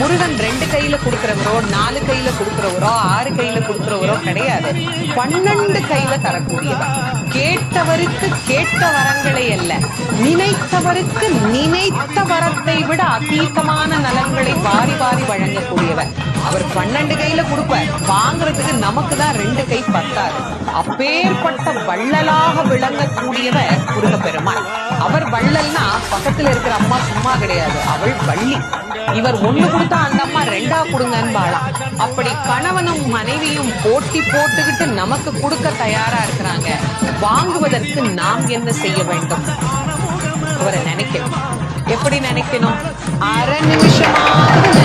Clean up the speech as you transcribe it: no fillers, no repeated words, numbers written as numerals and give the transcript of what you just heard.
முருகன் 2 கையில கொடுக்கிறவரோ 4 கையில கொடுக்கிறவரோ 6 கையில கொடுக்கிறவரோ கிடையாது. 12 கையில தரக்கூடியவர். கேட்டவருக்கு கேட்ட வரங்களை அல்ல, நினைத்தவருக்கு நினைத்த வரத்தை விட அதீதமான நலன்களை வாரி வாரி வழங்கக்கூடியவர். அவர் 12 கையில கொடுப்பார், வாங்குறதுக்கு நமக்கு தான் 2 கை பத்தாது. அப்பேற்பட்ட வள்ளலாக விளங்கக்கூடியவர் முருகப்பெருமான். அவர் வள்ளல்னா பக்கத்துல இருக்கிற அம்மா சும்மா கிடையாது, அவள் வள்ளி. இவர் 1 கொடுத்தா அந்த அம்மா 2ஆ கொடுங்கன்னு வாழாம். அப்படி கணவனும் மனைவியும் போட்டி போட்டுக்கிட்டு நமக்கு கொடுக்க தயாரா இருக்கிறாங்க. வாங்குவதற்கு நாம் என்ன செய்ய வேண்டும்? அவரை நினைக்கணும். எப்படி நினைக்கணும்? அரை நிமிஷமாவது